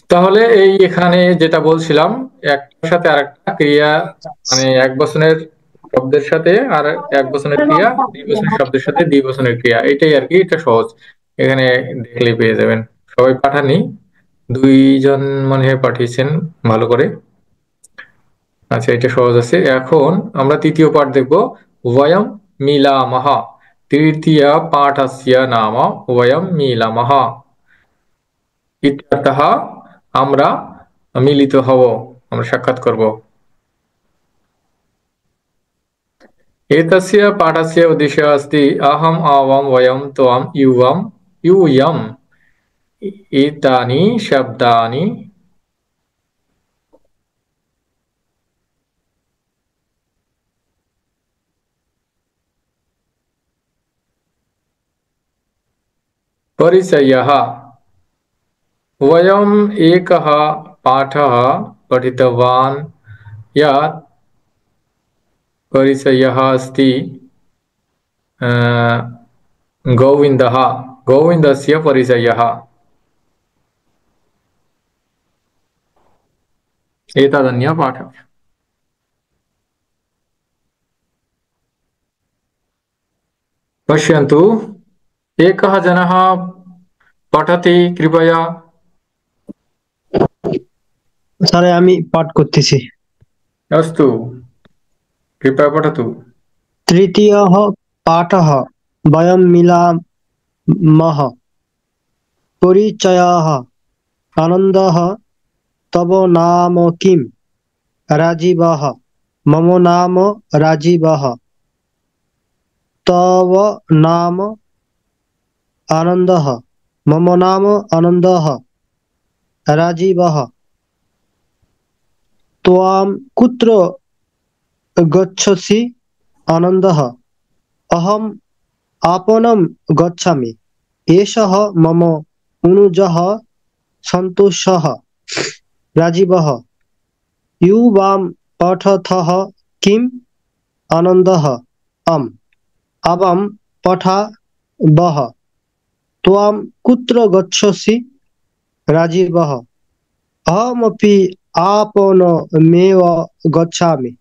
তাহলে এই এখানে যেটা বলছিলাম, একটার সাথে আরেকটা ক্রিয়া, মানে এক বচনের শব্দের সাথে আর এক বচনের ক্রিয়া, দ্বিবচনের শব্দের সাথে দ্বিবচনের ক্রিয়া, এটাই আর কি। এটা সহজ, এখানে দেখলেই পেয়ে যাবেন। সবাই পাঠাননি, দুইজন মনে হয় পাঠিয়েছেন ভালো করে। আচ্ছা, এটা সহজ আছে। এখন আমরা তৃতীয় পাঠ দেখব। বয়ম মিলামহ, তৃতীয় পাঠস্য নাম বয়ম মিলামহ ইত্যর্থः, আমরা মিলিত হব, আমরা সাক্ষাৎ করব। एतस्य पाठस्य उद्देश्यः अस्ति अहम् आवां वयं त्वं युवं यूयम् एतानि शब्दानि परिचयः। वयम् एकः पाठः पठितवान् यत् परिचयः अस्ति गोविन्दः, गोविन्दस्य परिचयः। एतदन्यः पाठः। पश्यन्तु, एकः जनः पठति, कृपया। স্যার আমি পাঠ করতেছি। अस्तु, कृपया पठतु। तृतीयः पाठः वयं मिलामः परिचयः। आनन्दः। तव नाम किं? राजीवः। मम नाम राजीवः। तव नाम? आनन्दः। मम नाम आनन्दः। राजीवः। त्वां कुत्र गच्छसि? आनन्दः। अहम् आपणं गच्छामि। एषः मम अनुजः सन्तोषः। राजीवः। युवां पठतः किम्? आनन्दः। आम्, आवां पठावः। त्वां कुत्र गच्छसि? राजीवः। अहमपि आपणमेव गच्छामि।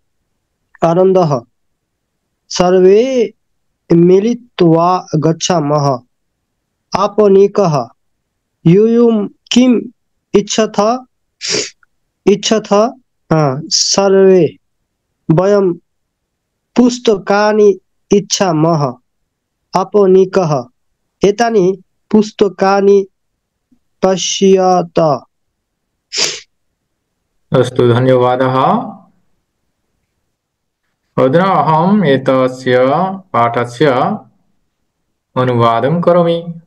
आनन्दः। सर्वे मिलित्वा गच्छामः। आपणिकः। यूयं किम् इच्छथ? सर्वे वयं पुस्तकानि इच्छामः। आपणिकः। एतानि पुस्तकानि पश्यत। अस्तु, धन्यवादः। अधुना अहम् एतस्य पाठस्य अनुवादं करोमि,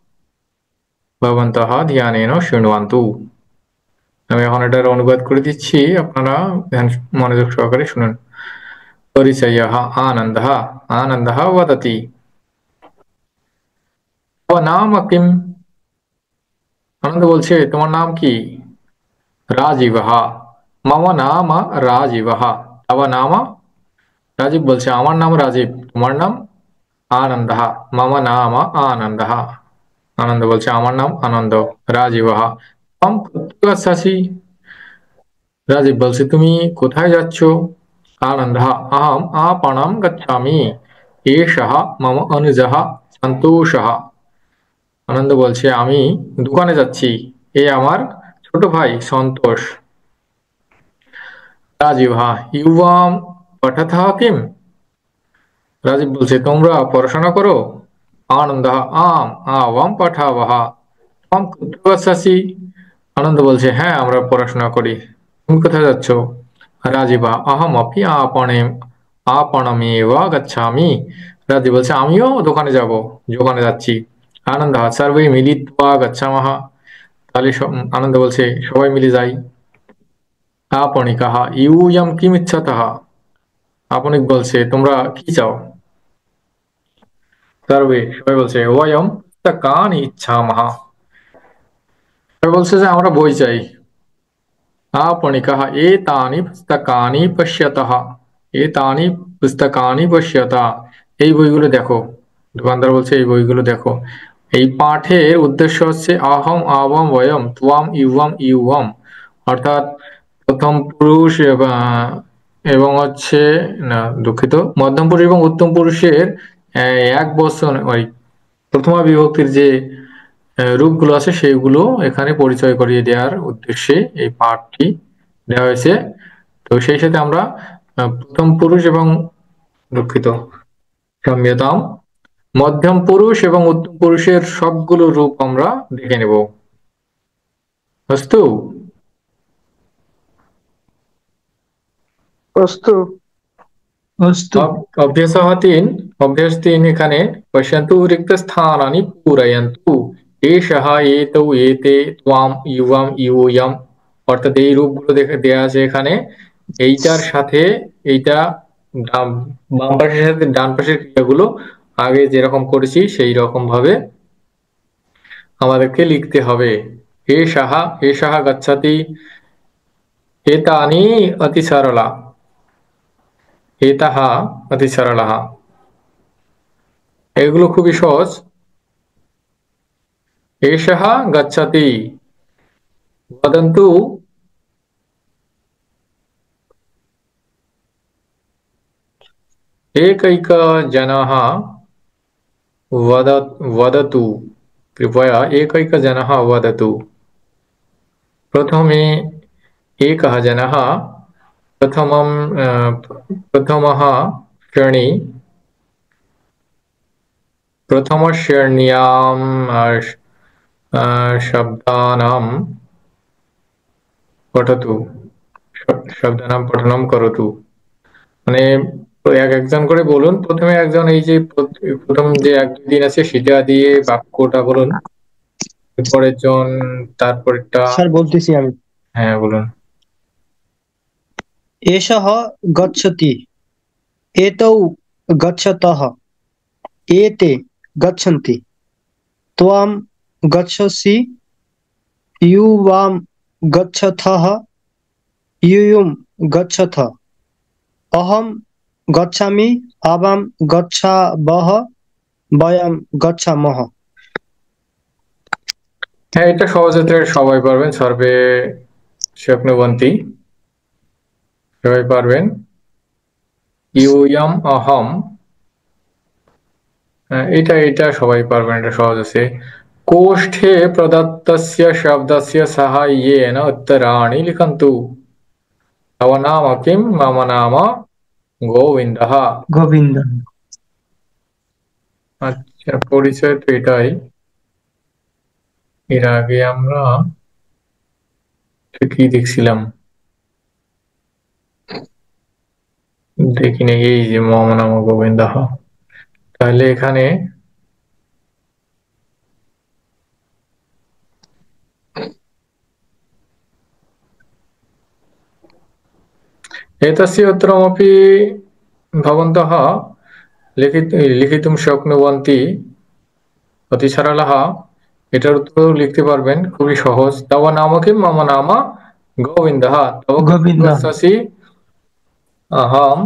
भवन्तः ध्यानेन शृण्वन्तु। আমি এখন এটার অনুবাদ করে দিচ্ছি, আপনারা ধ্যান মনোযোগ সহকারে শুনুন। পরিচয়ः आनन्दः। आनन्दः वदति, तव नाम किम्? আনন্দ বলছে, তোমার নাম কি? রাজীবः। মম নাম রাজীবः। তব নাম? রাজীব বলছে, আমার নাম রাজীব, তোমার নাম? আনন্দः। মম নাম আনন্দः। আনন্দ বলছে, আমার নাম আনন্দ। রাজীবः। ত্বম কুত্র গচ্ছাসি? রাজীব বলছে, তুমি কোথায় যাচ্ছ? আনন্দः। अहम् आपणं गच्छामि। एषः मम अनुजः सन्तोषः। আনন্দ বলছে, আমি দোকানে যাচ্ছি, এ আমার ছোট ভাই সন্তোষ। রাজীবः। युवां पठतः किम्? রাজীব বলছে, তোমরা পড়াশোনা করো? আনন্দः। आम् आवां पठावः। त्वं कुत्र गच्छसि? আনন্দ বলছে, হ্যাঁ আমরা পড়াশোনা করি। তুমি কোথায় যাচ্ছ? রাজীবः। अहमपि आपणमेव गच्छामि। রাজীব বলছে, আমিও দোকানে যাব, দোকানে যাচ্ছি। আনন্দः। सर्वे मिलित्वा गच्छामः। তাহলে আনন্দ বলছে, সবাই মিলে যাই। आपणिकः। यूयं किमिच्छतः? আপনিক বলছে, তোমরা কি চাও? সার্ভে, সবাই বলছে, ওয়ম পুস্তকানি ইচ্ছামহ। সবাই বলছে যে আমরা বই চাই। आपणिकः। एतानि पुस्तकानि पश्यतः। एतानि पुस्तकानि पश्यत। এই বইগুলো দেখো। দোকানদার বলছে, এই বইগুলো দেখো। এই পাঠের উদ্দেশ্য হচ্ছে আহম আবম বয়ম ত্বাম ইউয়াম ইউয়াম, অর্থাৎ প্রথম পুরুষ এবং হচ্ছে না দুঃখিত মধ্যম পুরুষ এবং উত্তম পুরুষের এক বচন ওই প্রথমা বিভক্তির যে রূপগুলো আছে সেইগুলো এখানে পরিচয় করিয়ে দেওয়ার উদ্দেশ্যে এই পাঠটি দেওয়া হয়েছে। তো সেই সাথে আমরা প্রথম পুরুষ এবং দুঃখিত ক্ষম্যতাম মধ্যম পুরুষ এবং উত্তম পুরুষের সবগুলো রূপ আমরা দেখে নেব। अस्तु। अस्तु अस्तु अभ्यास 3 এখানে पश्यन्तु रिक्तस्थानानि पूरयन्तु एषः एतौ एते त्वां युवां यूयम्, অর্থাৎ এই রূপগুলো দেয়া আছে এখানে। এইটার সাথে এইটা বাম পাশের সাথে ডান পাশের ক্রিয়াগুলো আগে যেরকম করেছি সেই রকম ভাবে আমাদেরকে লিখতে হবে। এষः গচ্ছতি, एतानि अति सरला, एतः अति सरलः, এগুলো খুবই সহজ। एषः गच्छति, वदन्तु एकैकजनः, वदतु, कृपया एकैकजनः वदतु। प्रथमे एकः जनः प्रथमः श्रेणी प्रथमश्रेण्यां शब्दानां पठतु, शब्दानां पठनं करोतु, মানে এক একজন করে বলুন। প্রথমে একজন এই যে প্রথম যে 1-2 দিন আছে সেটা দিয়ে বাক্যটা বলুন, পরের জন তারপরটা। স্যার বলতেছি আমি। হ্যাঁ বলুন। एषः गच्छति, एतौ गच्छतः, एते गच्छन्ति, त्वां गच्छसि, युवां गच्छथः, यूयं गच्छथ, अहं गच्छामि, आवां गच्छावः, वयं गच्छामः। হ্যাঁ, এটা সহজে সবাই পারবেন। সর্বে শক্নুবন্তি, সবাই পারবেন। ইউয়াম অহম, এটা সবাই পারবেন, এটা সহজ আছে। कोष्ठे प्रदत्तस्य शब्दस्य साहाय्येन उत्तराणि लिखन्तु। तव नाम किं? मम नाम गोविन्दः। गोविन्द। আচ্ছা, পরিচয় তো এটাই। এর আগে আমরা কি দেখছিলাম দেখিনি, এই যে মম নাম গোবিন্দः। তাহলে এখানে एतस्य उत्तरमपि भवन्तः लिखितुं शक्नुवन्ति। অতি সরলः, এটার উত্তর লিখতে পারবেন, খুবই সহজ। তব নাম কিম? মম নাম গোবিন্দः। তব কুত্র গচ্ছসি? अहं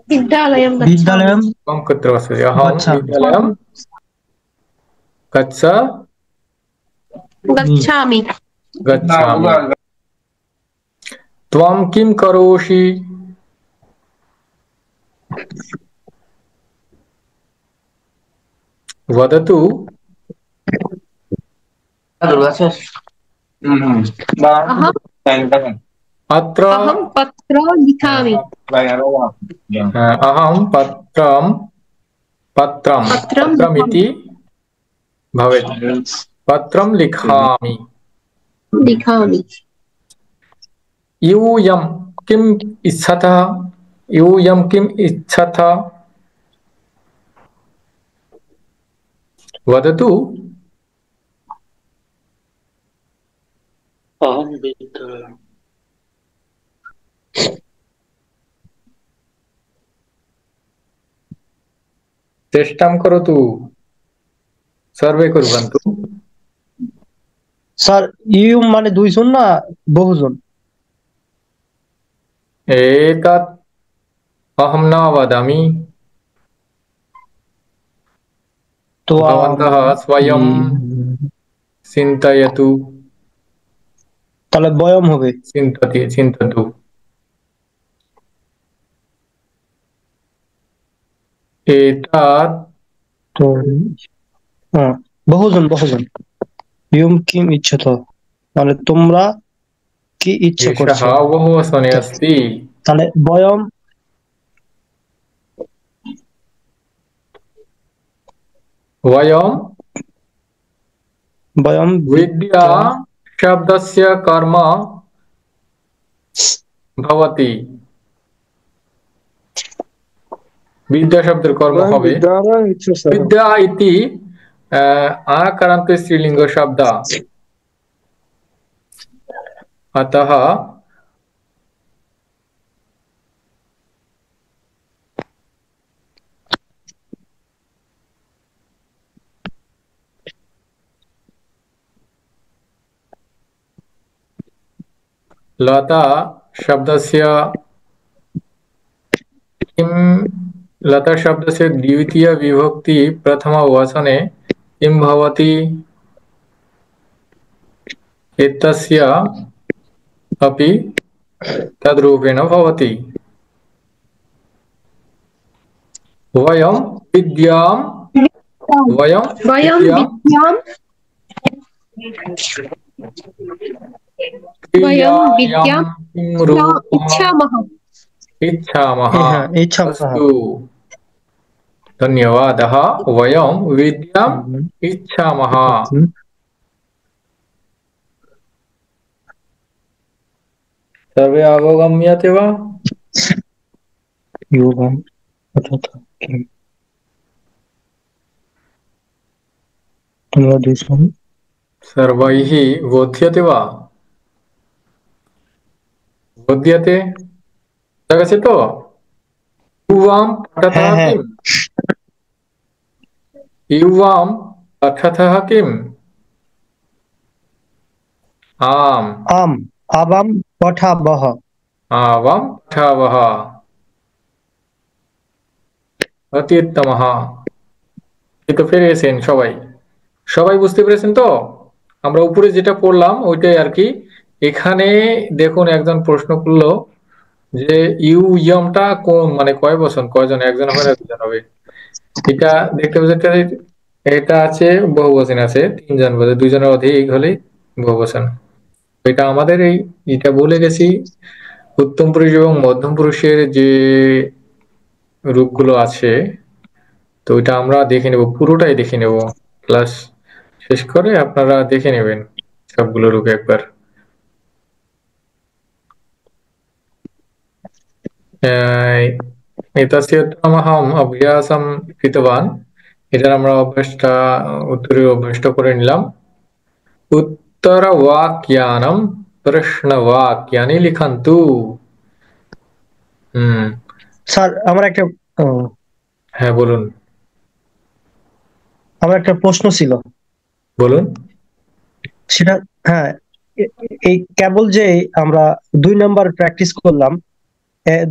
विद्यालयं विद्यालयं त्वं कुत्र गच्छसि? अहं गच्छामि। विद्यालयं गच्छामि। गच्छामि। त्वं किं करोषि? वदतु। अत्र अहं पत्रं लिखामि। अहं पत्रमिति भवेत्। पत्रं लिखामि। यूयं किम् इच्छतः? यूयं किम् इच्छतः? वदतु। अहं विद्यालयं। चेष्टां करोतु, सर्वे कुर्वन्तु। স্যার ইউ মানে দুইজন না বহুজন? एतत् अहं न वदामि। भवन्तः स्वयं चिन्तयतु তাহলে বয়ম হবে। चिन्ततु एतत् তো বহুজন ইউম কিম ইচ্ছাত, মানে তোমরা কি ইচ্ছা एषः করছো। बहुवचने अस्ति তাহলে বয়ম वयं বয়ম विद्या शब्दस्य कर्म भवति विद्या शब्देर कर्म হবে विद्या इति आकारान्त स्त्रीलिंग शब्द अतः लता शब्दस्य किं लता शब्दस्य द्वितीय विभक्ति प्रथमवचने किं भवति एतस्य अपि तद्रूपेण भवति वयं विद्यां वयं विद्यां क्रियायां इच्छामः अस्तु धन्यवादः वयं विद्याम् इच्छामः सर्वे अवगम्यते वा योगम सर्वैः बोध्यते वा बोध्यते जगति तो युवां पठतः किम् युवां पठतः किम् आम् आवां पठावः অতি উত্তমः তো পেরেছেন সবাই বুঝতে পেরেছেন তো আমরা উপরে যেটা পড়লাম ওইটাই আর কি এখানে দেখুন একজন প্রশ্ন করলো যে ইউমটা কোন মানে কয় বচন কয়জন একজন হবে না দুজন হবে এটা দেখতে পাচ্ছেন এটা আছে বহুবচন আছে তিনজন বলে দুইজনের অধিক হলে বহুবচন এটা আমাদের এটা বলে গেছি উত্তম পুরুষ এবং মধ্যম পুরুষের যে রূপগুলো আছে তো এটা আমরা দেখে নেব পুরোটাই দেখে নেব ক্লাস শেষ করে আপনারা দেখে নেবেন সবগুলো রূপ একবার एतस्य अहम् अभ्यासं कृतवान् এটার আমরা অভ্যাসটা উত্তরের অভ্যাসটা করে নিলাম उत्तरवाक्यानां प्रश्नवाक्यानि लिखन्तु স্যার আমার একটা হ্যাঁ বলুন আমার একটা প্রশ্ন ছিল বলুন সেটা হ্যাঁ এই কেবল যে আমরা 2 নাম্বার প্র্যাকটিস করলাম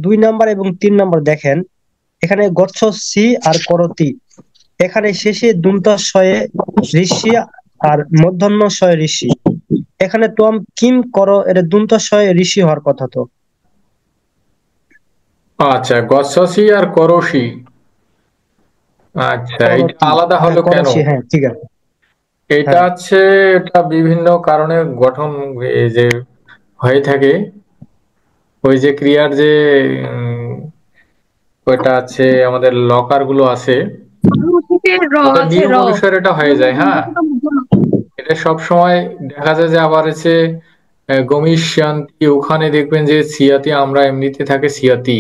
2 নাম্বার এবং 3 নাম্বার দেখেন এখানে গচ্ছসি আর করতি এখানে শেষে দন্তাশয়ে ঋষি আর মূর্ধন্যশয়ে ঋষি এখানে তোম কিম করো এর দন্তাশয়ে ঋষি হওয়ার কথা তো আচ্ছা গচ্ছসি আর করসি আচ্ছা এটা আলাদা হলো কেন হ্যাঁ ঠিক আছে এটা হচ্ছে এটা বিভিন্ন কারণে গঠন এই যে হয়ে থাকে ওই যে ক্রিয়ার যে ওটা আছে আমাদের লকার গুলো আছে নিয়ম অনুসারে এটা হয়ে যায় হ্যাঁ এটা সব সময় দেখা যায় যে আবার এসে গমিষ্যান্তি ওখানে দেখবেন যে সিয়াতি আমরা এমনিতে থাকে সিয়াতি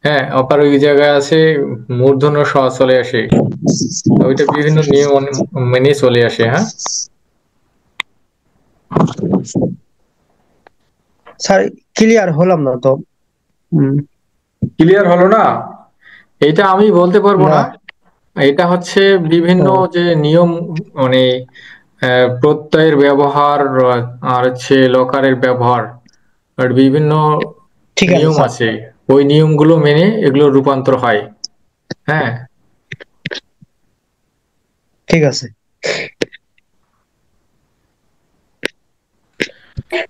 হ্যাঁ আবার ওই জায়গায় আছে মূর্ধন্য স চলে আসে ওইটা বিভিন্ন নিয়ম মেনে চলে আসে হ্যাঁ স্যার ক্লিয়ার হলাম না তো ক্লিয়ার হলো না এটা আমি বলতে পারবো না এটা হচ্ছে বিভিন্ন যে নিয়ম মানে প্রত্যয়ের ব্যবহার আর হচ্ছে লকারের ব্যবহার আর বিভিন্ন নিয়ম আছে ওই নিয়মগুলো মেনে এগুলো রূপান্তর হয় হ্যাঁ ঠিক আছে।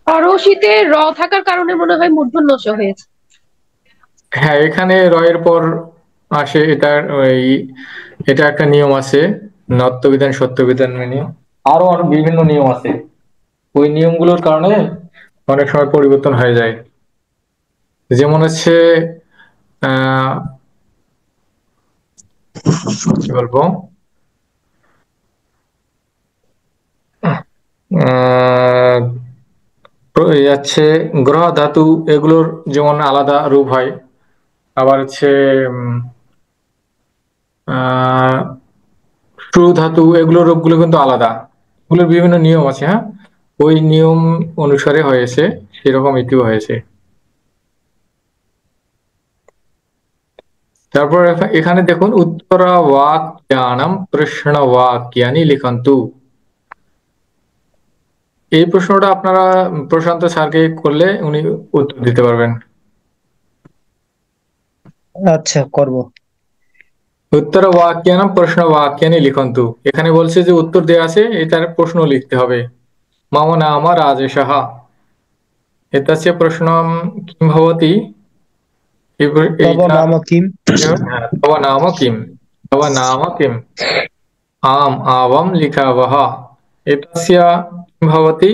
পরশীতে র থাকার কারণে মনে হয় মূর্ধন্য ষ হয়েছে। হ্যাঁ, এখানে রয়ের পর আসে, এটা একটা নিয়ম আছে, নত্যবিধান সত্যবিধান নিয়ম, আরো অনেক বিভিন্ন নিয়ম আছে। ওই নিয়মগুলোর কারণে অনেক সময় পরিবর্তন হয়ে যায়। যেমন হচ্ছে আহ কি বলবো, আহ যাচ্ছে গ্রহ ধাতু, এগুলোর যেমন আলাদা রূপ হয়। আবার হচ্ছে উম, আহ ট্রু ধাতু, এগুলোর রূপগুলো কিন্তু আলাদা। এগুলোর বিভিন্ন নিয়ম আছে, হ্যাঁ, ওই নিয়ম অনুসারে হয়েছে, সেরকম এটিও হয়েছে। তারপর এখানে দেখুন, উত্তরা বাক্যানাম প্রশ্ন বাক্যানি লিখন্তু। এই প্রশ্নটা আপনারা প্রশান্ত স্যারকে করলে উনি উত্তর দিতে পারবেন। আচ্ছা, করব। উত্তর বাক্যানাম প্রশ্ন বাক্যানি লিখন্তু, এখানে বলছে যে উত্তর দেওয়া আছে, এটার প্রশ্ন লিখতে হবে। মম নাম রাজেশः, এতস্য প্রশ্নম কিম ভবতি। তব এইটা নাম কিম? হ্যাঁ, তব নাম কিম, তব নাম কিম, आम आवम लिखावः, एतस्य किं भवति।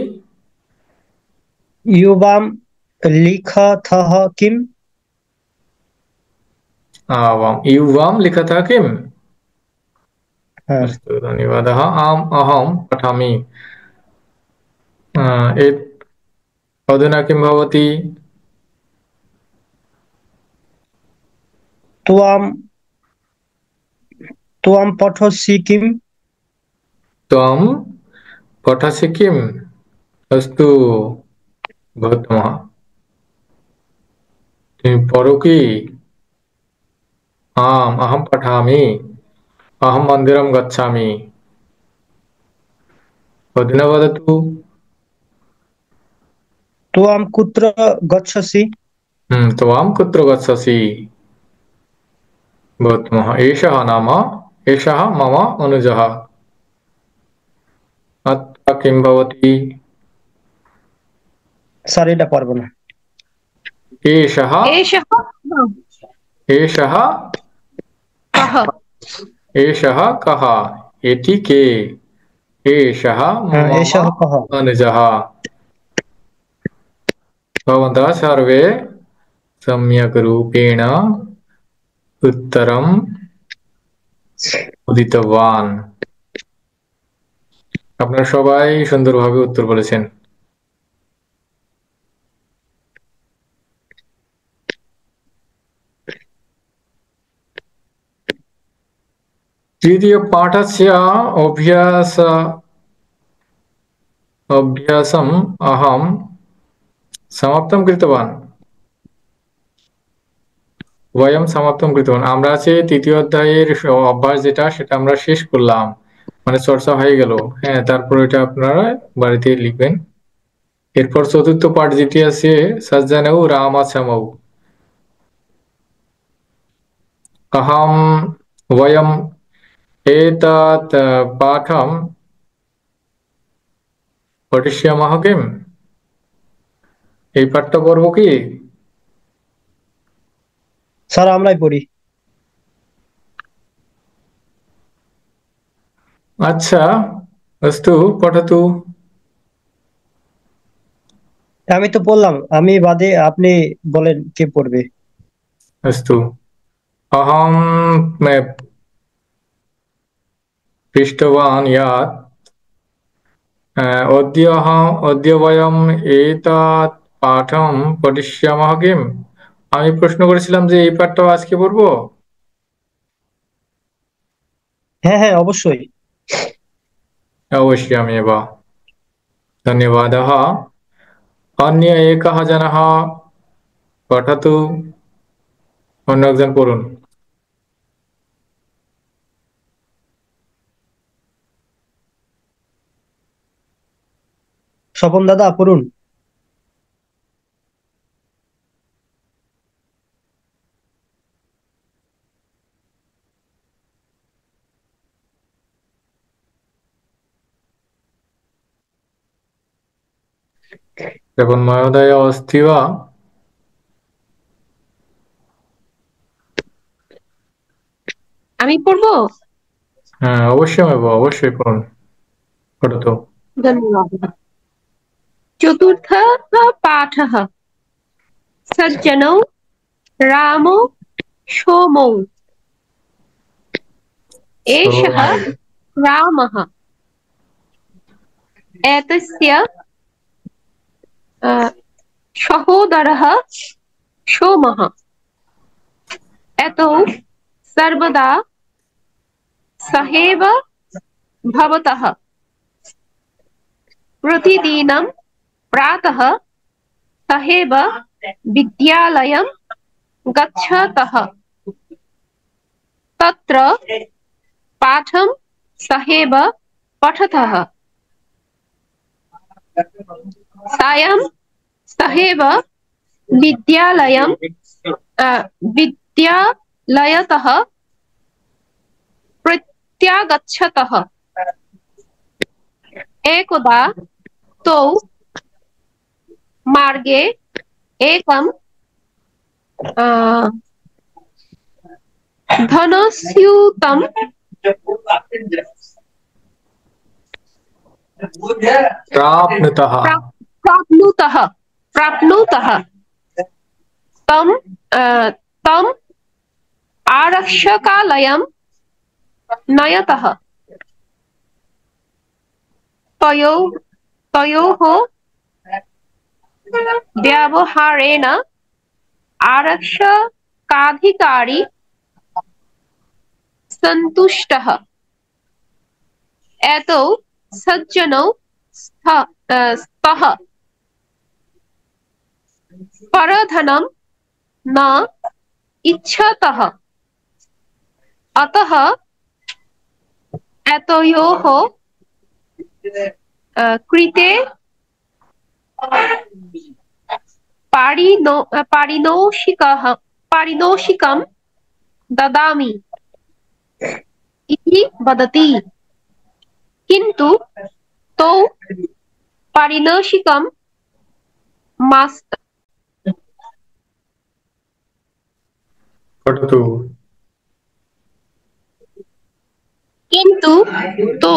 युवां लिखतः किम्? आवाम युवां लिखतः किम्। হ্যাঁ। अस्तु, धन्यवादः। आम अहं पठामि। एत् अधुना किं भवति। त्वां त्वां पठसि किम्? त्वं पठसि किम्। अस्तु गौतमः, তুমি পড়ো কি। आम अहं पठामि, अहं मन्दिरं गच्छामि। अधुना वदतु। त्वां कुत्र गच्छसि? त्वां कुत्र गच्छसि। गौतमः, एषः नाम, एषः मम अनुजः। अत्र किं भवति। স্যার, এটা পারবো না। एषः, एषः एषः, कः? एषः कः, एटी के। एषः হ্যাঁ, मम एषः कः? अनुजः। भवन्तः सर्वे सम्यक् रूपेण उत्तरम् उदितवान्। আপনারা সবাই সুন্দরভাবে উত্তর বলেছেন। तृतीय पाठस्य अभ्यास अभ्यासम् अहं समाप्तं कृतवान्। वयम समाप्तम কৃতবান, আমরা আছে তৃতীয় অধ্যায়ের অভ্যাস যেটা, সেটা আমরা শেষ করলাম, মানে চর্চা হয়ে গেল। হ্যাঁ, তারপর এটা আপনারা বাড়িতে লিখবেন। এরপর চতুর্থ পাঠ যেটি আছে, সজ্জনৌ রামাচ্ছামৌ, अहम वयम एतत् पाठं पठिष्यामः किम्। এই পাঠটা পড়বো কি। স্যার, আমরাই পড়ি। আচ্ছা, अस्तु पठतु। আমি তো বললাম, আমি বাদে আপনি বলেন কে পড়বে। अस्तु, अहं पृष्टवान् यत् अद्य वयम् एतत् পাঠম পঠিষ্যামः কিম। আমি প্রশ্ন করেছিলাম যে এই পাঠটাও আজকে পড়বো। হ্যাঁ, হ্যাঁ, অবশ্যই। अवश्यमेव, धन्यवादः। अन्य एकः जनः पठतु, অন্য একজন পড়ুন। স্বপন দাদা, পড়ুন। দেখুন মহোদয় অস্তি বা আমি পড়বো? হ্যাঁ অবশ্যই নেবো, অবশ্যই পড়ুন, পড়তো। धन्यवाद। चतुर्थः पाठः सज्जनौ रामौ सोमौ। एषः रामः एतस्य सहोदरः सोमः। एतौ सर्वदा सहैव भवतः प्रतिदिनं प्रातः सहैव विद्यालयं गच्छतः। तत्र पाठं सहैव पठतः। सायं सहैव विद्यालयतः प्रत्यागच्छतः। एकदा तौ मार्गे एकं धनस्यूतं प्राप्नुतः प्राप्नुतः तम् आरक्षकालयं नयतः। तयोः व्यवहारेण आरक्षकाधिकारी सन्तुष्टः। एतौ सज्जनौ स्तः परधनं न इच्छतः। अतः एतयोः कृते पारितोषिकं ददामि इति वदति। किन्तु तौ पारितोषिकं पठतु। किन्तु तौ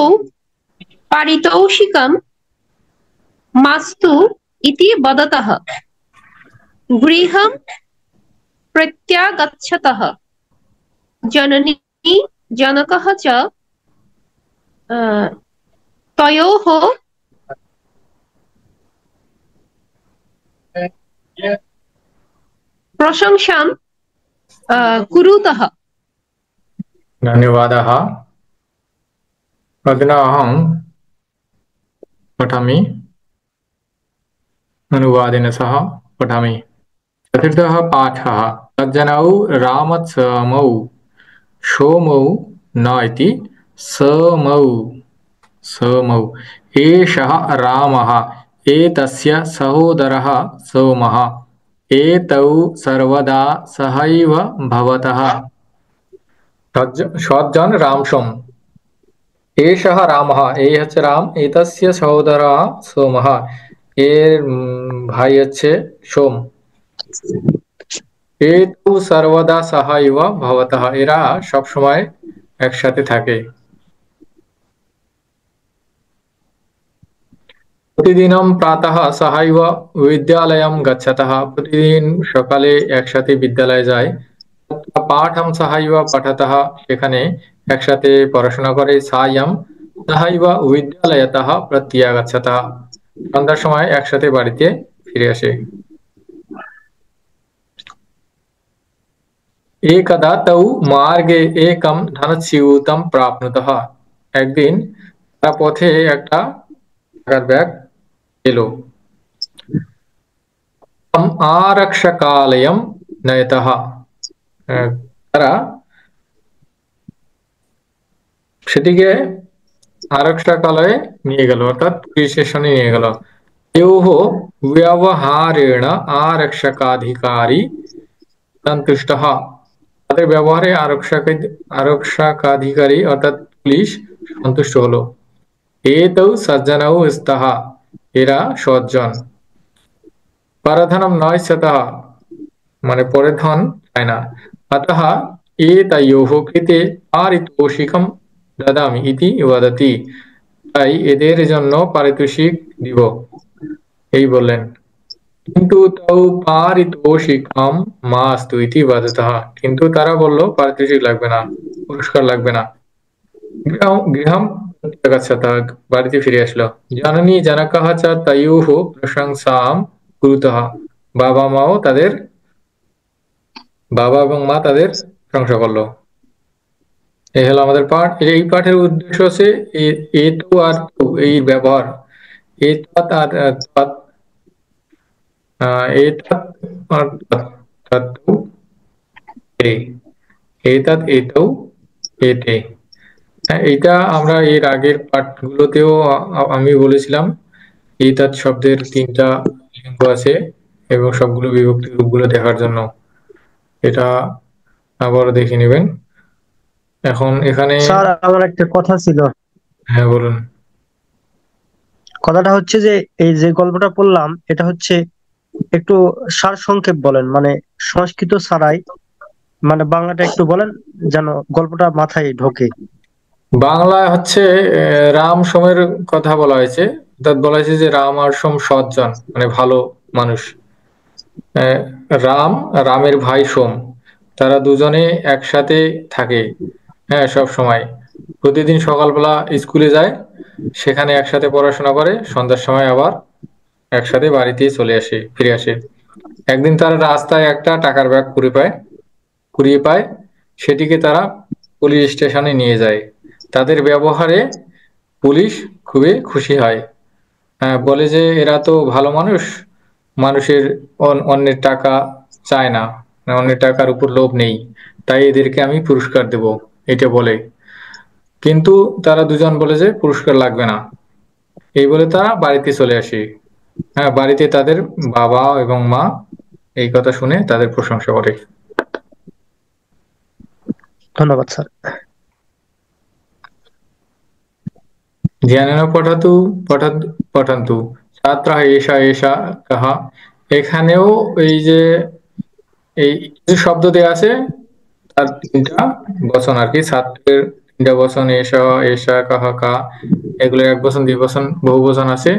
पारितोषिकं मास्तु इति वदतः गृहं प्रत्यागच्छतः। जननी जनकः च तयोः प्रशंसां कुरुतः। धन्यवादः। अधुना अहं पठामि, अनुवादेन सह पठामि। चतुर्थः पाठः सज्जनौ रामसमौ सोमौ न इति समौ एषः रामः एतस्य सहोदरः सोमः एतौ सर्वदा सहैव भवतः। সজ্জন রাম সোম। এষः রামः এই হচ্ছে রাম, এতस्य সহোদরः সোমः এর ভাই হচ্ছে সোম। এতৌ সর্বদা সহৈব ভবতः এরা সব সময় একসাথে থাকে। প্রতিদিনম প্রাতঃ সহৈব বিদ্যালয়ম গচ্ছতः প্রতিদিন সকালে একসাথে বিদ্যালয়ে যায়। পাঠম সহৈব পঠতः সেখানে একসাথে পড়াশোনা করে। সায়ং সহৈব বিদ্যালয়তः প্রত্যাগচ্ছতः সন্ধ্যার সময় একসাথে বাড়িতে ফিরে আসে। एकदा तौ मार्गे एकं धनस्यूतं प्राप्नुतः একদিন তারা পথে একটা টাকার ব্যাগ এলো। তম আরক্ষকালয়ম নয়তः তারা সেটিকে আরক্ষকালয়ে নিয়ে গেল, অর্থাৎ পুলিশ স্টেশনে নিয়ে গেল। তয়োঃ ব্যবহারেণ আরক্ষকাধিকারী সন্তুষ্টः তাদের ব্যবহারে আরক্ষকাধিকারী অর্থাৎ পুলিশ সন্তুষ্ট হলো। এতৌ সজ্জনৌ স্তः এরা সজ্জন। পরাধনম নয় সতः মানে পরে ধন চায় না। अतः एतयोः कृते पारितोषिकं ददामि इति वदति। তাই এদের জন্য পারিতোষিক দিব এই বললেন। কিন্তু তৌ পারিতোষিকম মাস্তু ইতি वदतः। কিন্তু তারা বলল পারিতোষিক লাগবে না, পুরস্কার লাগবে না। গৃহম প্রত্যাগচ্ছতः বাড়িতে ফিরে আসলো। জননী জনকः চ তয়োঃ প্রশংসাম কুরুতः। বাবা এবং মা তাদের প্রশংসা করলো। এই হলো আমাদের পাঠ। এই পাঠের উদ্দেশ্য হচ্ছে এতু আর তু এই ব্যবহার, এতৎ আর তৎ, এতৎ আর তৎ, তত্তু এ, এতৎ এতৌ এতে। এইটা আমরা এর আগের পাঠগুলোতেও আমি বলেছিলাম। এতৎ শব্দের 3টা লিঙ্গ আছে এবং সবগুলো বিভক্তি রূপগুলো দেখার জন্য এটা আবার দেখে নেবেন। এখন এখানে স্যার আমার একটা কথা ছিল। হ্যাঁ বলুন। কথাটা হচ্ছে যে এই যে গল্পটা পড়লাম এটা হচ্ছে একটু সারসংক্ষেপ বলেন, মানে সংস্কৃত ছাড়াই, মানে বাংলাটা একটু বলেন যেন গল্পটা মাথায় ঢোকে। বাংলায় হচ্ছে রাম সোমের কথা বলা হয়েছে, অর্থাৎ বলা হয়েছে যে রাম আর সোম সজ্জন মানে ভালো মানুষ। আহ, রামের ভাই সোম, তারা দুজনে একসাথে থাকে। হ্যাঁ, সব সময় প্রতিদিন সকালবেলা স্কুলে যায়, সেখানে একসাথে পড়াশোনা করে, সন্ধ্যার সময় আবার একসাথে বাড়িতে ফিরে আসে। একদিন তারা রাস্তায় একটা টাকার ব্যাগ কুড়িয়ে পায়, সেটিকে তারা পুলিশ স্টেশনে নিয়ে যায়। তাদের ব্যবহারে পুলিশ খুবই খুশি হয়। বলে যে এরা তো ভালো মানুষ, মানুষের অন্যের টাকা চায় না, অন্যের টাকার উপর লোভ নেই, তাই এদেরকে আমি পুরস্কার দেব, এটা বলে। কিন্তু তারা দুজন বলে যে পুরস্কার লাগবে না, এই বলে তারা বাড়িতে চলে আসে। হ্যাঁ, বাড়িতে তাদের বাবা এবং মা এই কথা শুনে তাদের প্রশংসা করে। ধন্যবাদ স্যার। জ্ঞানেন পঠন্তু ছাত্রাः এষা এষা কাহ। এখানেও এই যে এই কিছু শব্দ দেয়া আছে, তার 3টা বচন আর কি, ছাত্রের 3টা বচন, এষা এষা কাহ কা, এগুলো এক বচন, দ্বি বচন, বহু বচন আছে।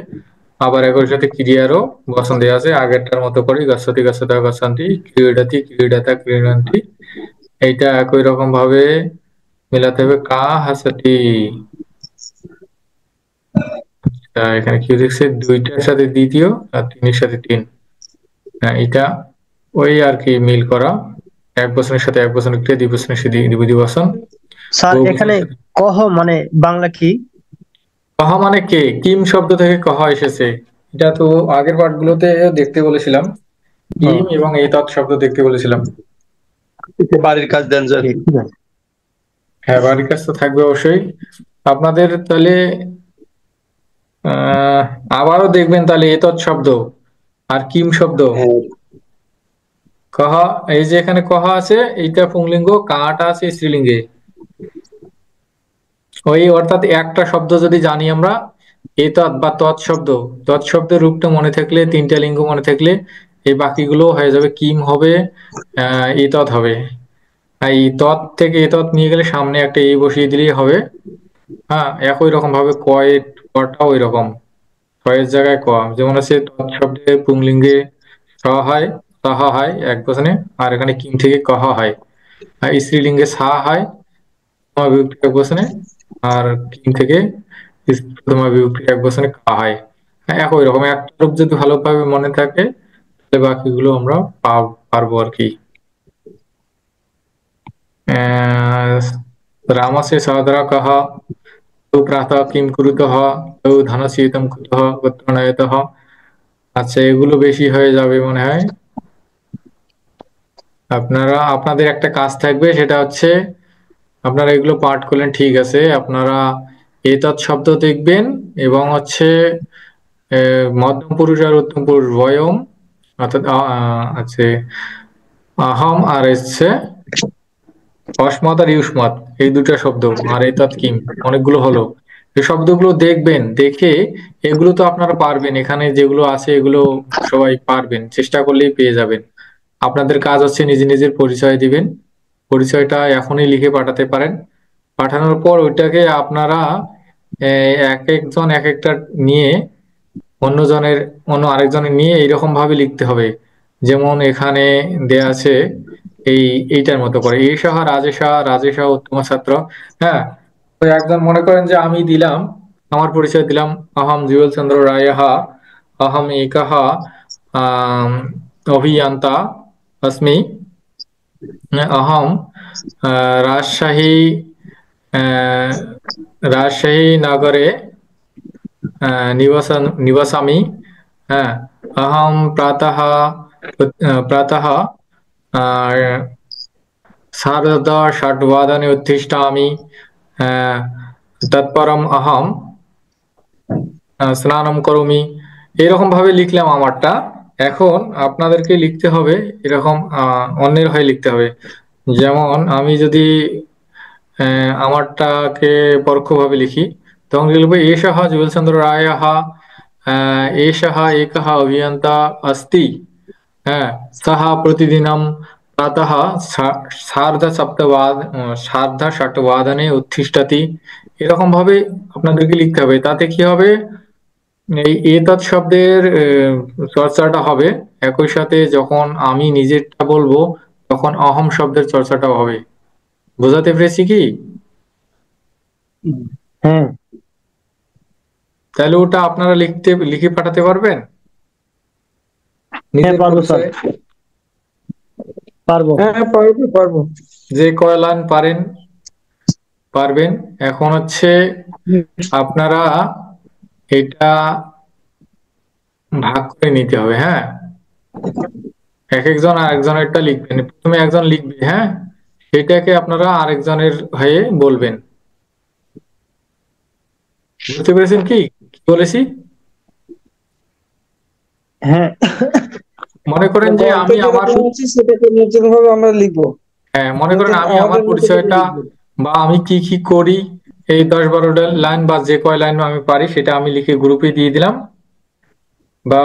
আবার একই সাথে ক্রিয়ারও বচন দেয়া আছে আগেরটার মতো করে, গচ্ছতি গচ্ছতঃ গচ্ছন্তি, ক্রীডতি ক্রীডতঃ ক্রীডন্তি। এইটা একই রকম ভাবে মেলাতে হবে। কা হাসতি, এখানে কি দেখছে, 2টার সাথে দ্বিতীয় আর 3-এর সাথে 3। হ্যাঁ, এটা ওই আর কি মিল করা, এক বচনের সাথে এক বচন ক্রিয়া, দ্বি বচনের সাথে দ্বিপদী বচন, স্যার বহু এখানে বচনের সাথে। কহ মানে বাংলা কি? কহা মানে কে, কিম শব্দ থেকে কহা এসেছে। এটা তো আগের পাঠগুলোতে দেখতে বলেছিলাম, কিম এবং এই তৎ শব্দ দেখতে বলেছিলাম। বাড়ির কাজ দেন স্যার। ঠিক আছে। হ্যাঁ, বাড়ির কাজ তো থাকবে অবশ্যই আপনাদের। তাহলে আবারও দেখবেন তাহলে এতৎ শব্দ আর কিম শব্দ। হ্যাঁ, কহা, এই যে এখানে কহা আছে, এইটা পুংলিঙ্গ, কাটা আছে স্ত্রীলিঙ্গে। ওই অর্থাৎ একটা শব্দ যদি জানি আমরা, এতৎ বা তৎশব্দের রূপটা মনে থাকলে, 3টা লিঙ্গ মনে থাকলে, এই বাকিগুলো হয়ে যাবে, কিম হবে, এতৎ হবে। এই তৎ থেকে এতৎ নিয়ে গেলে সামনে একটা এ বসিয়ে দিলেই হবে। হ্যাঁ, একই রকম ভাবে কয়ের কটাও ওই রকম, কয়ের জায়গায় ক, যেমন আছে তৎশব্দে পুংলিঙ্গে স হয়, সাহা হয় এক বচনে, আর এখানে কিম থেকে কহা হয়। আর স্ত্রীলিঙ্গে সা হয় প্রথমা বিভক্তি এক বচনে, আর কিম থেকে প্রথমা বিভক্তি এক বচনে কা হয়। হ্যাঁ, একই রকম একটা রূপ যদি ভালোভাবে মনে থাকে, তাহলে বাকিগুলো আমরা পারবো আর কি। রামस्य সহোদরः কः, তৌ প্রাতঃ কিং কুরুতः, তৌ ধনস্যূतं কুতঃ গোত্র নয়তঃ। আচ্ছা, এগুলো বেশি হয়ে যাবে মনে হয়। আপনাদের একটা কাজ থাকবে, সেটা হচ্ছে আপনারা এগুলো পাঠ করলেন ঠিক আছে, আপনারা এতৎ শব্দ দেখবেন এবং হচ্ছে মধ্যম পুরুষ আর উত্তম পুরুষ বয়ম, অর্থাৎ আছে আহম আর এসছে অস্মৎ আর ইউষ্মৎ, এই 2টা শব্দ, আর এতৎ কিম, অনেকগুলো হলো। এই শব্দগুলো দেখবেন, দেখে এগুলো তো আপনারা পারবেন, এখানে যেগুলো আছে এগুলো সবাই পারবেন, চেষ্টা করলেই পেয়ে যাবেন। আপনাদের কাজ হচ্ছে নিজের পরিচয় দিবেন, পরিচয়টা এখনই লিখে পাঠাতে পারেন। পাঠানোর পর ওইটাকে আপনারা এক একজন এক একটা নিয়ে অন্য আরেকজনের নিয়ে এইরকম ভাবে লিখতে হবে। যেমন এখানে দেয়া আছে এইটার মতো করে, এষা রাজেশা রাজেশা উত্তম ছাত্র। হ্যাঁ, তো একজন মনে করেন যে আমি দিলাম, আমার পরিচয় দিলাম, অহম জুয়েল চন্দ্র রায়ः, অহম একः আম, অভিযন্তা अस्मि, अहम राजशाही राजशाही नगरे निवसामि। हाँ, अहम प्रातः सार्धषड्वादने उत्तिष्ठामि। तत्परम अहम স্নানম করমি। এরকম ভাবে লিখলাম আমারটা। এখন আপনাদেরকে লিখতে হবে এরকম, অন্যের হয়ে লিখতে হবে। যেমন আমি যদি আমারটাকে পরোক্ষভাবে লিখি, তখন লিখবো এষः জুয়েলচন্দ্র রায়ः, এষः একः অভিযন্তা अस्ति, হ্যাঁ, সহ প্রতিদিনম প্রাতঃ সার্ধষট্টবাদনে উত্তিষ্ঠতি। এরকম ভাবে আপনাদেরকে লিখতে হবে। তাতে কি হবে, এই এতৎ শব্দের চর্চাটা হবে, একই সাথে যখন আমি নিজেরটা বলবো তখন অহম শব্দের চর্চাটাও হবে। বোঝাতে পেরেছি কি? হ্যাঁ তাহলে ওটা আপনারা লিখে পাঠাতে পারবেন হ্যাঁ নিজের পারবো স্যার, পরিচয়? পারবো। হ্যাঁ, পারবো। যে কয় লাইন পারবেন। এখন হচ্ছে আপনারা এটা ভাগ করে নিতে হবে। হ্যাঁ, এক একজন আরেকজনেরটা লিখবেন। প্রথমে একজন লিখবে, হ্যাঁ, সেটাকে আপনারা আরেকজনের হয়ে বলবেন। বুঝতে পেরেছেন কি কি বলেছি? হ্যাঁ মনে করেন যে আমি আমার, সেটাকে নির্দিষ্টভাবে আমরা লিখবো। হ্যাঁ, মনে করেন আমি আমার আমাদের মতো করে পরিচয়টা লিখবো। বা আমি কি কি করি, এই 10-12টা লাইন বা যে কয় লাইন আমি পারি সেটা আমি লিখে গ্রুপে দিয়ে দিলাম, বা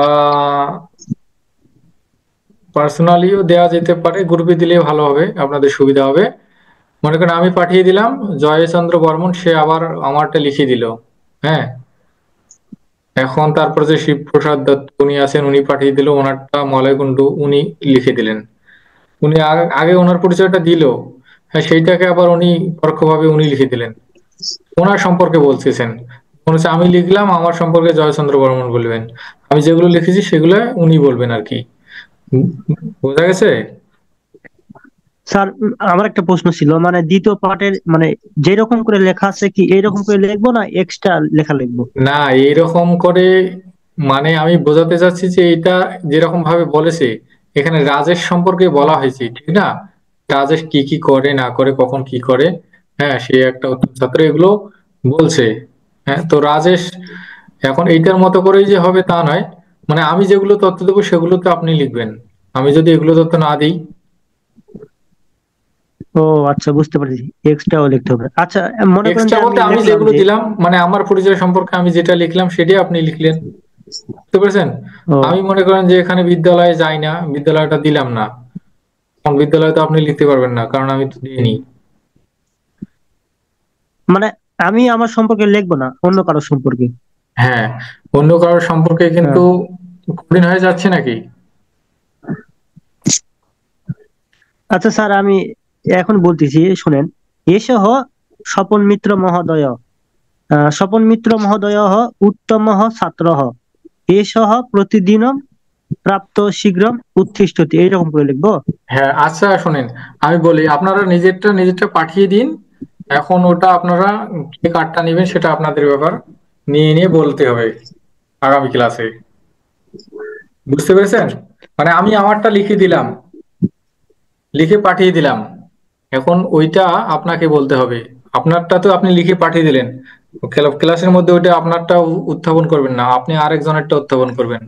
পার্সোনালিও দেওয়া যেতে পারে, গ্রুপে দিলে ভালো হবে, আপনাদের সুবিধা হবে। মনে করেন আমি পাঠিয়ে দিলাম জয়চন্দ্র বর্মন, সে আবার আমারটা লিখে দিল। হ্যাঁ, এখন তারপর যে শিবপ্রসাদ দত্ত উনি আছেন, উনি পাঠিয়ে দিল ওনারটা, মলয় কুণ্ডু উনি লিখে দিলেন। উনি আগে ওনার পরিচয়টা দিল, হ্যাঁ, সেইটাকে আবার উনি পরোক্ষভাবে উনি লিখে দিলেন, ওনার সম্পর্কে বলতেছেন। মনে হচ্ছে আমি লিখলাম আমার সম্পর্কে জয়চন্দ্র বর্মন বলবেন, আমি যেগুলো লিখেছি সেগুলো উনি বলবেন আর কি। বোঝা গেছে? স্যার আমার একটা প্রশ্ন ছিল, মানে দ্বিতীয় পার্টের মানে যেরকম করে লেখা আছে কি এইরকম করে লিখবো না এক্সট্রা লেখা লিখবো? না, এইরকম করে, মানে আমি বোঝাতে চাচ্ছি যে এটা যেরকম ভাবে বলেছে, এখানে রাজেশ সম্পর্কে বলা হয়েছে, ঠিক না? রাজেশ কি কি করে না করে, কখন কি করে, হ্যাঁ, সে একটা উত্তম ছাত্র, এগুলো বলছে। হ্যাঁ, তো রাজেশ এখন এইটার মতো করেই যে হবে তা নয়, মানে আমি যেগুলো তথ্য দেবো সেগুলো তো আপনি লিখবেন, আমি যদি এগুলো তথ্য না দিই। ও আচ্ছা, বুঝতে পারছি, এক্সট্রাও লিখতে হবে। আচ্ছা মনে করেন এক্সট্রা যে আমি বলতে আমি লিখলাম যেগুলো যে দিলাম, মানে আমার পরিচয় সম্পর্কে আমি যেটা লিখলাম সেটাই আপনি লিখলেন। বুঝতে পেরেছেন? ও আমি মনে করেন যে এখানে বিদ্যালয়ে যাই না, বিদ্যালয়টা দিলাম না, কারণ বিদ্যালয়ে তো আপনি লিখতে পারবেন না, কারণ আমি তো দিইনি। মানে আমি আমার সম্পর্কে লিখবো না, অন্য কারো সম্পর্কে? হ্যাঁ, অন্য কারোর সম্পর্কে হ্যাঁ কিন্তু কঠিন হয়ে যাচ্ছে নাকি? আচ্ছা স্যার, আমি এখন বলতেছি শুনেন। এসহ স্বপন মিত্র মহোদয়, স্বপন মিত্র মহোদয় উত্তম ছাত্র, এসহ প্রতিদিনম প্রাপ্ত শীঘ্রম উত্তিষ্ঠতি, এইরকম করে লিখবো? হ্যাঁ, আচ্ছা শোনেন, আমি বলি আপনারা নিজেরটা পাঠিয়ে দিন। এখন ওটা আপনারা কে কার্ডটা নেবেন সেটা আপনাদের ব্যাপার, নিয়ে বলতে হবে আগামী ক্লাসে। বুঝতে পেরেছেন? মানে আমি আমারটা লিখে দিলাম, লিখে পাঠিয়ে দিলাম, এখন ওইটা আপনাকে বলতে হবে। আপনারটা তো আপনি লিখে পাঠিয়ে দিলেন, ক্লাসের মধ্যে ওইটা আপনারটা উত্থাপন করবেন না, আপনি আরেকজনেরটা উত্থাপন করবেন,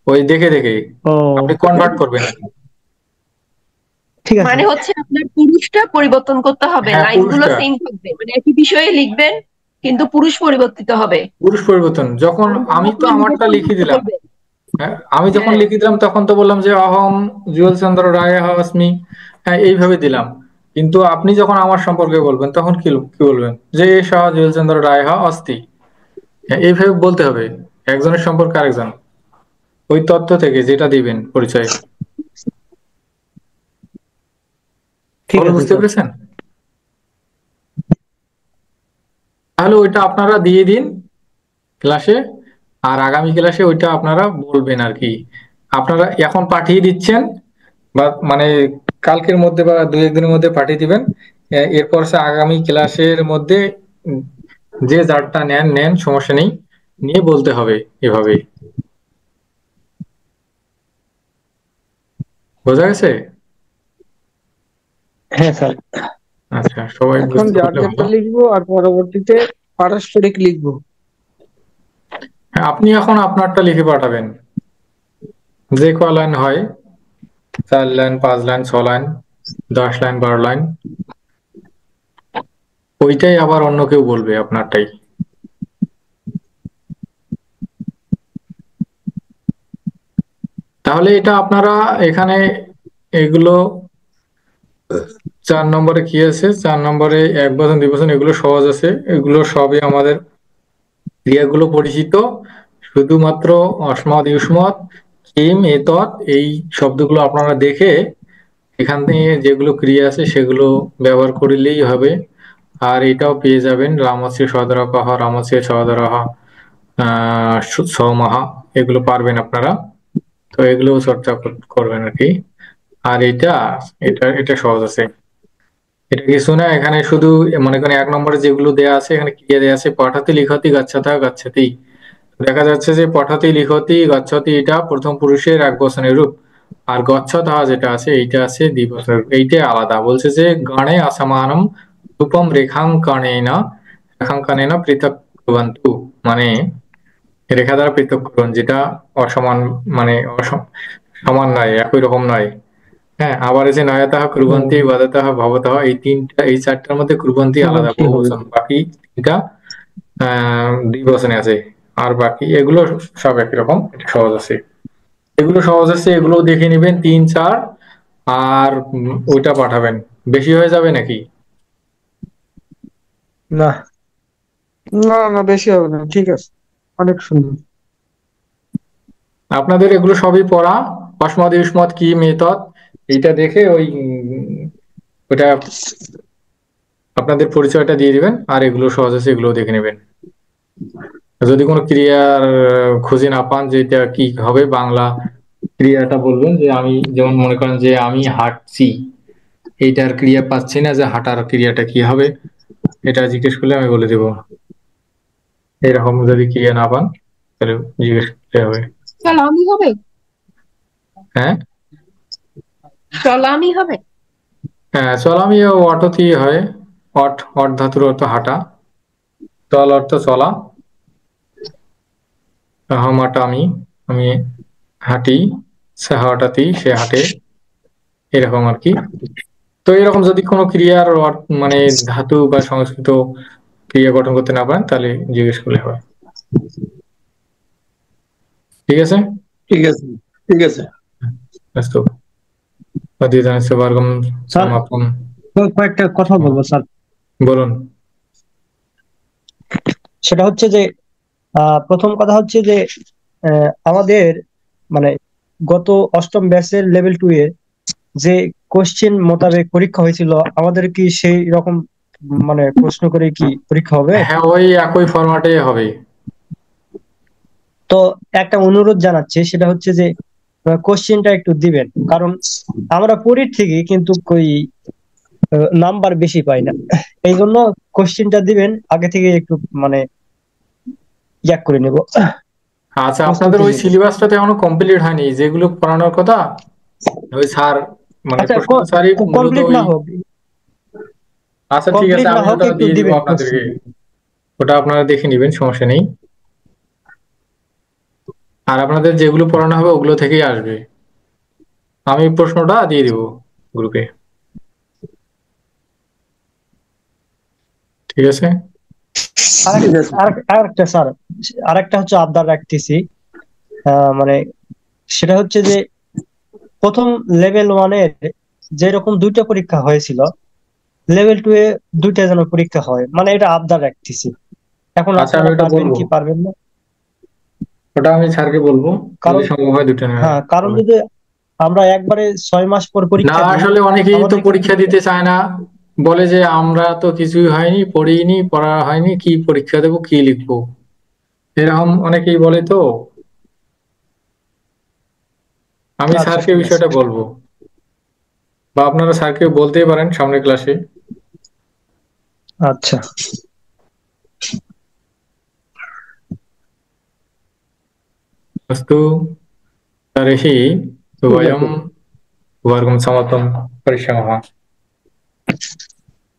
ওই দেখে দেখে আপনি ও কনভার্ট করবেন। ঠিক আছে। মানে হচ্ছে আপনার পুরুষটা পরিবর্তন করতে হবে, হ্যাঁ, লাইনগুলো পুরুষটা, সেম থাকবে, মানে একই বিষয়ে লিখবেন কিন্তু পুরুষ পরিবর্তিত হবে। পুরুষ পরিবর্তন যখন আর আমি তো মহিলা নিজে আমারটা লিখে পরিবর্তিত দিলাম। হবে। হ্যাঁ, আমি যখন হ্যাঁ, লিখে দিলাম তখন তো বললাম যে অহম জুয়েল চন্দ্র রায় আসমি, হ্যাঁ এইভাবে দিলাম। কিন্তু আপনি যখন আমার সম্পর্কে বলবেন তখন কি কি বলবেন, যে এষা জুয়েল চন্দ্র রায় অস্তি, হ্যাঁ এইভাবে বলতে হবে একজনের সম্পর্কে আরেকজন, ওই তথ্য থেকে যেটা দিবেন পরিচয়। ঠিক তাহলে আছে বুঝতে স্যার। পেরেছেন? তাহলে ওইটা আপনারা দিয়ে দিন ক্লাসে, আর আগামী ক্লাসে ওইটা আপনারা বলবেন আর কি। আপনারা এখন পাঠিয়ে দিচ্ছেন বা মানে কালকের মধ্যে বা দুই একদিনের মধ্যে পাঠিয়ে দিবেন। এরপর সে আগামী ক্লাসের মধ্যে উম, যে যারটা নেন নেন, সমস্যা নেই, নিয়ে বলতে হবে এভাবে। বোঝা গেছে? হ্যাঁ স্যার। আচ্ছা, সবাই এখন বুঝতে যার পারলে যারটা ভালো। লিখবো আর পরবর্তীতে পারস্পরিক লিখবো। হ্যাঁ, আপনি এখন আপনারটা লিখে পাঠাবেন, যে ক লাইন হয়, 4 line 5 line 6 line 10 line 12 line, ওইটাই আবার অন্য কেউ বলবে আপনারটাই। তাহলে এটা আপনারা এখানে এগুলো 4 নম্বরে কি আছে, 4 নম্বরে 1 বচন 2 বচন এগুলো সহজ আছে, এগুলো সবই আমাদের ক্রিয়াগুলো পরিচিত। শুধুমাত্র অসমত ইউসমত কিম এতৎ এই শব্দগুলো আপনারা দেখে এখান থেকে যেগুলো ক্রিয়া আছে সেগুলো ব্যবহার করলেই হবে। আর এটাও পেয়ে যাবেন রামস্য সদরকহ রামস্য সদরহ সৌমহা, এগুলো পারবেন আপনারা। তো এগুলো চর্চা করবেন আর কি। আর এটা এটা এটা সহজ আছে, এটা কিছু না। এখানে শুধু মনে করেন 1 নম্বরে যেগুলো দেয়া আছে, এখানে ক্রিয়া দেয়া আছে পঠাতি লিখতি গাচ্ছাতা গাচ্ছাতি। দেখা যাচ্ছে যে পঠাতি লিখতি গচ্ছতি এটা প্রথম পুরুষের 1 বচনের রূপ, আর গচ্ছতা যেটা আছে এইটা আছে দ্বিবচনের রূপ। এইটা আলাদা, বলছে যে গণে অসমানম রূপম রেখাঙ্কনেনা পৃথক কুর্বন্তু, মানে রেখা দ্বারা পৃথক করুন, যেটা অসমান, মানে সমান নয়, একই রকম নয়। হ্যাঁ, আবার এই যে নয়তাহ হুম, কুর্বন্তী বদতাহ ভবতঃ, এই 4টার মধ্যে কুর্বন্তী আলাদা সুগন্ধি হবে। বহুবচন, বাকি 3টা দ্বিবচনে আছে। আর বাকি এগুলো সব একই রকম, এটা সহজ আছে। এগুলো সহজ আছে, এগুলো দেখে নিবেন 3 4, আর ওইটা পাঠাবেন। বেশি হয়ে যাবে নাকি? না। না না, বেশি হবে না, ঠিক আছে, অনেক সুন্দর। আপনাদের এগুলো সবই পড়া, অসমত ইউসমত কি মেথড, এইটা দেখে ওই ওটা আপনাদের পরিচয়টা দিয়ে দিবেন, আর এগুলো সহজ আছে এগুলো দেখে নেবেন। যদি কোনো ক্রিয়ার খুঁজে না পান যে এটা কি হবে, বাংলা ক্রিয়াটা বলবেন, যে আমি যেমন মনে করেন যে আমি হাঁটছি, এইটার ক্রিয়া পাচ্ছি না, যে হাঁটার ক্রিয়াটা কি হবে, এটা জিজ্ঞেস করলে আমি বলে দেবো। এরকম যদি ক্রিয়া না পান তাহলে জিজ্ঞেস করতে হবে। চলামি হবে। হ্যাঁ, চলামি হবে। হ্যাঁ চলামি অটতি হয়। অট, অট ধাতুর অর্থ হাঁটা, চল অর্থ চলা, হামাটা আমি, আমি হাঁটি, সে হাঁটাতি সে হাঁটে, এরকম আর কি। তো এরকম যদি কোনো ক্রিয়ার মানে ধাতু বা সংস্কৃত ক্রিয়া গঠন করতে না পারেন তাহলে জিজ্ঞেস করলে হবে। ঠিক আছে? ঠিক আছে, ঠিক আছে। अस्तु अधीतनस्य वर्गं স্যার, समाप्तं। কয়েকটা কথা বলবো স্যার। বলুন। সেটা হচ্ছে যে প্রথম কথা হচ্ছে যে আমাদের মানে গত অষ্টম ব্যাচের লেভেল 2 এর যে কোশ্চেন মোতাবেক পরীক্ষা হয়েছিল, আমাদের কি সেই রকম মানে প্রশ্ন করে কি পরীক্ষা হবে? হ্যাঁ, ওই একই ফরম্যাটে হবে। তো একটা অনুরোধ জানাচ্ছি, সেটা হচ্ছে যে কোশ্চেনটা একটু দিবেন, কারণ আমরা পরীর থেকে কিন্তু কই নাম্বার বেশি পাই না। এই জন্য কোশ্চেনটা দিবেন আগে থেকে, একটু মানে ইয়াক করে নেব, আচ্ছা, আপনাদের প্রস্তুতি ওই নেব। সিলেবাসটা তো এখনো কমপ্লিট হয়নি, যেগুলো পড়ানোর কথা ওই স্যার, মানে আচ্ছা, প্রশান্ত স্যারই মূলত কমপ্লিট ওই। না হোক, আচ্ছা ঠিক আছে, কমপ্লিট না আমি হোক ওটা একটু দিয়ে দিব দিবেন আপনাদেরকে, কোশ্চেন। ওটা আপনারা দেখে নিবেন, সমস্যা নেই। আর আপনাদের যেগুলো পড়ানো হবে ওগুলো থেকেই আসবে, আমি প্রশ্নটা দিয়ে দিব গ্রুপে। ঠিক আছে? ঠিক আছে। আরেকটা স্যার, আরেকটা হচ্ছে আবদার রাখতেছি, মানে সেটা হচ্ছে যে প্রথম লেভেল 1-এর যেরকম 2টা পরীক্ষা হয়েছিল, লেভেল 2 এ 2টা যেন পরীক্ষা হয়, মানে এটা আবদার রাখতেছি। এখন আচ্ছা, আমি আপনারা ওটা পারবেন বলবো, কি পারবেন না, ওটা আমি স্যারকে বলবো যদি কারণ সম্ভব হয় দুটো নেওয়া হ্যাঁ, কারণ হবে। যদি আমরা একবারে 6 মাস পর না, পরীক্ষা দিই, আসলে অনেকেই তো আমাদের পরীক্ষা কিন্তু দিতে চায় না, বলে যে আমরা তো কিছুই হয়নি, পড়িনি, পড়া হয়নি, কি পরীক্ষা দেবো, কি লিখবো, এরকম অনেকেই বলে তো। আমি আচ্ছা স্যারকে ঠিক আছে। বিষয়টা বলবো, বা আপনারা স্যারকে বলতেই পারেন সামনের ক্লাসে। আচ্ছা, अस्तु, तर्हि ঠিক वयं আছে। वर्गं समाप्तं करिष्यामः।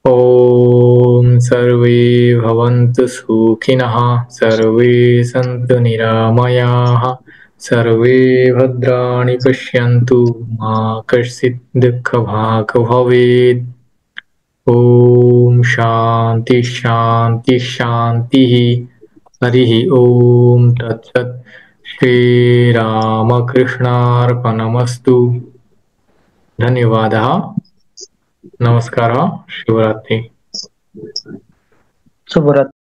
ॐ सर्वे भवन्तु सुखिनः, सर्वे सन्तु निरामयाः, सर्वे भद्राणि पश्यन्तु, मा कश्चित् दुःखभाग् भवेत्। ॐ शान्ति शान्ति शान्तिः। हरिः ॐ तत्सत्। श्रीरामकृष्णार्पणमस्तु। धन्यवादः। नमस्कारः। शुभरात्रि। শুভরাত্রি।